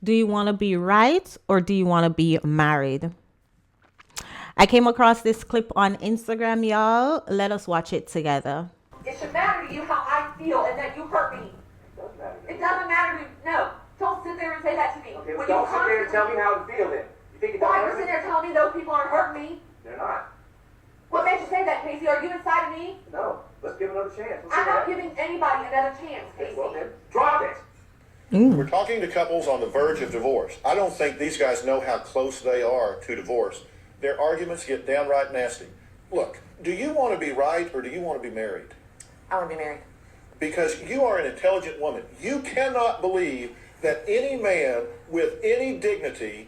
Do you want to be right or do you want to be married? I came across this clip on Instagram, y'all. Let us watch it together. It should matter to you how I feel and that you hurt me. It doesn't matter to you. No. Don't sit there and say that to me. Okay, well, don't sit there and tell me how to feel then. You think it Why are you sitting there telling me those people aren't hurting me? They're not. What makes you say that, Casey? Are you inside of me? No. Let's give another chance. I'm not giving anybody another chance, Casey. Well, then, drop it. We're talking to couples on the verge of divorce. I don't think these guys know how close they are to divorce. Their arguments get downright nasty. Look, do you want to be right or do you want to be married? I want to be married. Because you are an intelligent woman. You cannot believe that any man with any dignity,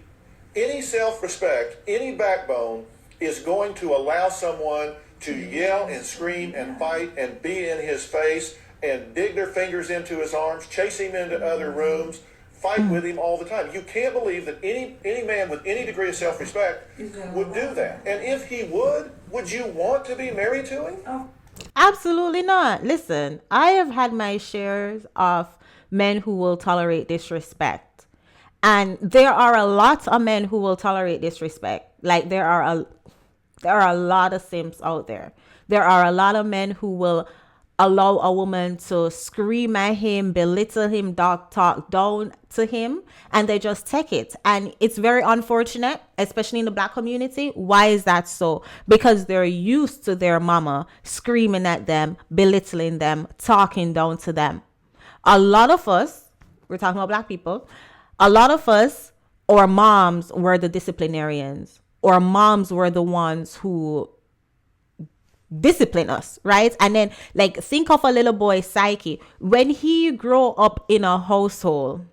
any self-respect, any backbone is going to allow someone to yell and scream and fight and be in his face and dig their fingers into his arms, chase him into other rooms, fight with him all the time. You can't believe that any man with any degree of self-respect would do that. And if he would you want to be married to him? Oh. Absolutely not. Listen, I have had my shares of men who will tolerate disrespect. And there are a lot of men who will tolerate disrespect. Like there are a lot of simps out there. There are a lot of men who will allow a woman to scream at him, belittle him, dog talk down to him, and they just take it. And it's very unfortunate, especially in the Black community. Why is that so? Because they're used to their mama screaming at them, belittling them, talking down to them. A lot of us, we're talking about Black people, a lot of us, or moms were the disciplinarians, or moms were the ones who discipline us, right? And then like think of a little boy's psyche when he grow up in a household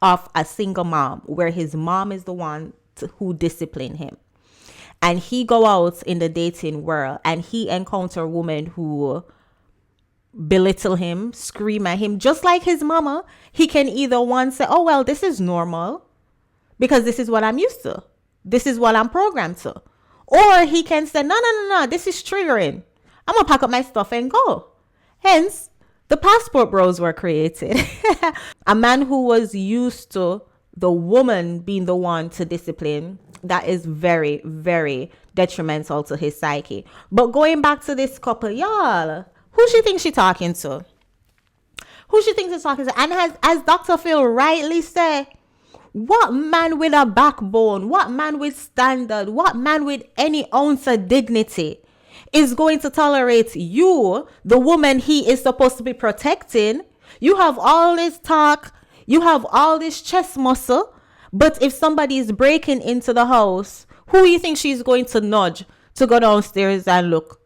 of a single mom where his mom is the one who discipline him, and he go out in the dating world and he encounter women who belittle him, scream at him just like his mama. He can either one say, oh well, this is normal because this is what I'm used to, this is what I'm programmed to. Or he can say, no, this is triggering. I'm going to pack up my stuff and go. Hence, the passport bros were created. A man who was used to the woman being the one to discipline, that is very, very detrimental to his psyche. But going back to this couple, y'all, who she thinks she talking to? Who she thinks she's talking to? And as Dr. Phil rightly said, what man with a backbone, what man with standard, what man with any ounce of dignity is going to tolerate you, the woman he is supposed to be protecting? You have all this talk, you have all this chest muscle, but if somebody is breaking into the house, who you think she's going to nudge to go downstairs and look?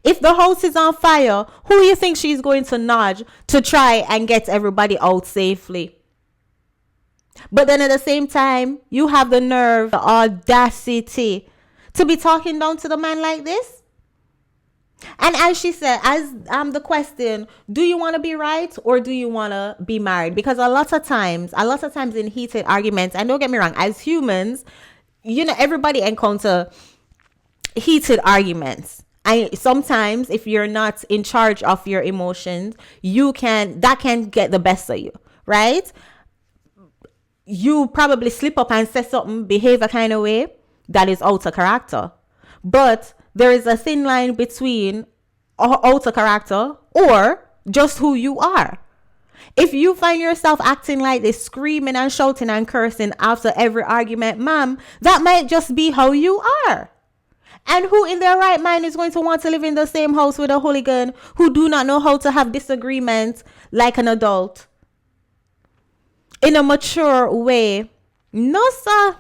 If the house is on fire, who you think she's going to nudge to try and get everybody out safely? But then at the same time, you have the nerve, the audacity to be talking down to the man like this. And as she said, as the question, do you want to be right or do you want to be married? Because a lot of times in heated arguments, and don't get me wrong, as humans, everybody encounter heated arguments. And sometimes if you're not in charge of your emotions, that can get the best of you, right? You probably slip up and say something, behave a kind of way that is out of character. But there is a thin line between out of character or just who you are. If you find yourself acting like this, screaming and shouting and cursing after every argument, ma'am, that might just be how you are. And who in their right mind is going to want to live in the same house with a hooligan who do not know how to have disagreements like an adult? In a mature way? No, sir.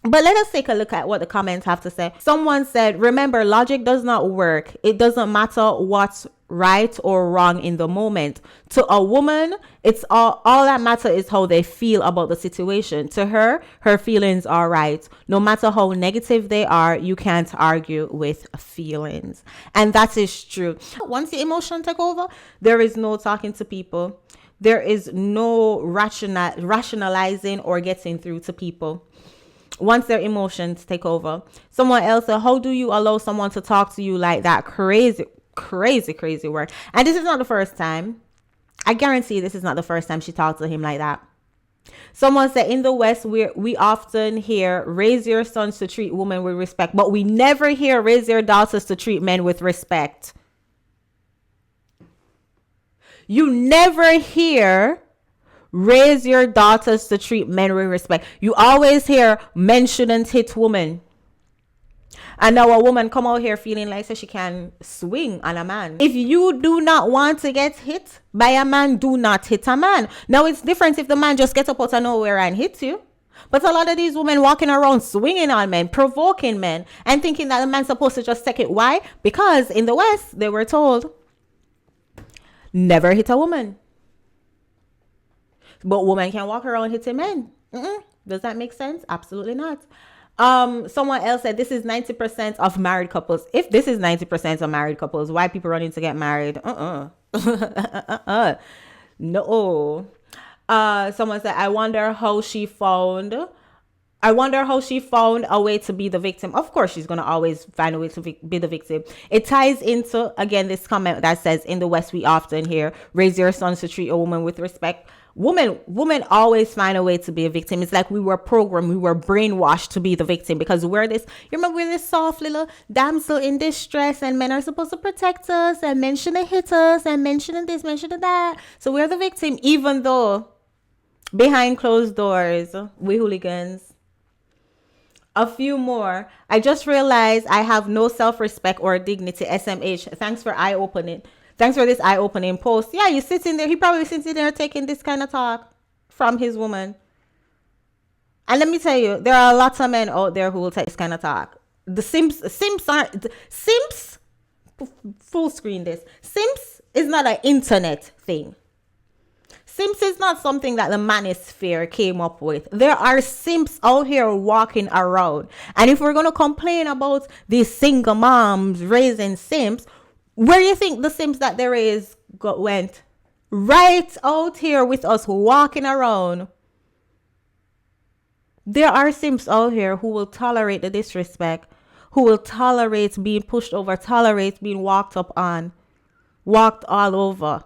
But let us take a look at what the comments have to say. Someone said, remember, logic does not work. It doesn't matter what's right or wrong in the moment. To a woman, it's all that matters is how they feel about the situation. To her feelings are right. No matter how negative they are, you can't argue with feelings. And that is true. Once the emotion take over, there is no talking to people. There is no rationalizing or getting through to people once their emotions take over. Someone else said, how do you allow someone to talk to you like that? Crazy word. And this is not the first time. I guarantee this is not the first time she talked to him like that. Someone said in the West, we often hear raise your sons to treat women with respect, but we never hear raise your daughters to treat men with respect. You never hear raise your daughters to treat men with respect. You always hear men shouldn't hit women. And now a woman come out here feeling like so she can swing on a man. If you do not want to get hit by a man, do not hit a man. Now it's different if the man just gets up out of nowhere and hits you. But a lot of these women walking around swinging on men, provoking men, and thinking that the man's supposed to just take it. Why? Because in the West, they were told, never hit a woman. But women can walk around hitting men. Does that make sense? Absolutely not. Someone else said this is 90% of married couples. If this is 90% of married couples, why people running to get married? No. Someone said, I wonder how she found a way to be the victim. Of course, she's going to always find a way to be the victim. It ties into, again, this comment that says, in the West, we often hear, raise your sons to treat a woman with respect. Women always find a way to be a victim. It's like we were programmed, we were brainwashed to be the victim because we're this soft little damsel in distress, and men are supposed to protect us, and men shouldn't hit us, and men shouldn't this, men shouldn't that. So we're the victim, even though behind closed doors, we hooligans. A few more. I just realized I have no self-respect or dignity. SMH. Thanks for eye-opening. Thanks for this eye-opening post. Yeah, you're sitting there. He probably sitting there taking this kind of talk from his woman. And let me tell you, there are lots of men out there who will take this kind of talk. The Simps, full screen this. Simps is not an internet thing. Simps is not something that the manosphere came up with. There are simps out here walking around. And if we're going to complain about these single moms raising simps, where do you think the simps that there is went? Right out here with us walking around. There are simps out here who will tolerate the disrespect, who will tolerate being pushed over, tolerate being walked up on, walked all over.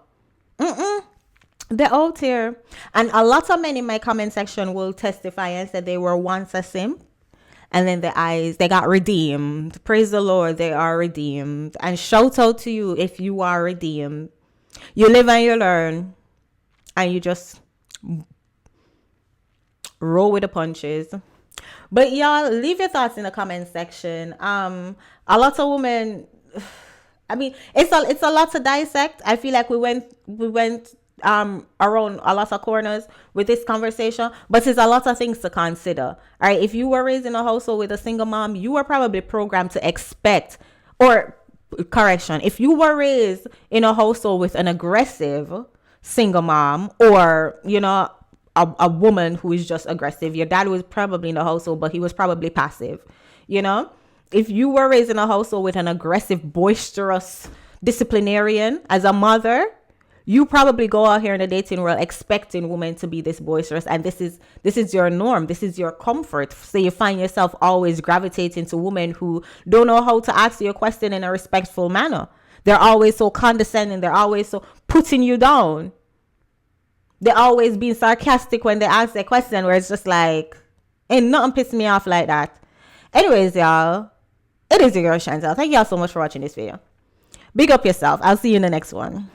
They're out here. And a lot of men in my comment section will testify and say they were once a simp. And then they got redeemed. Praise the Lord, they are redeemed. And shout out to you if you are redeemed. You live and you learn. And you just roll with the punches. But y'all, leave your thoughts in the comment section. A lot of women, I mean, it's a lot to dissect. I feel like we went around a lot of corners with this conversation, but there's a lot of things to consider. All right, if you were raised in a household with a single mom, you were probably programmed to expect, or correction, if you were raised in a household with an aggressive single mom, or a woman who is just aggressive, your dad was probably in the household, but he was probably passive. If you were raised in a household with an aggressive, boisterous disciplinarian as a mother, you probably go out here in the dating world expecting women to be this boisterous, and this is your norm. This is your comfort. So you find yourself always gravitating to women who don't know how to ask you a question in a respectful manner. They're always so condescending. They're always so putting you down. They're always being sarcastic when they ask their question, where it's just like, ain't nothing piss me off like that. Anyways, y'all, it is your girl Chantel. Thank y'all so much for watching this video. Big up yourself. I'll see you in the next one.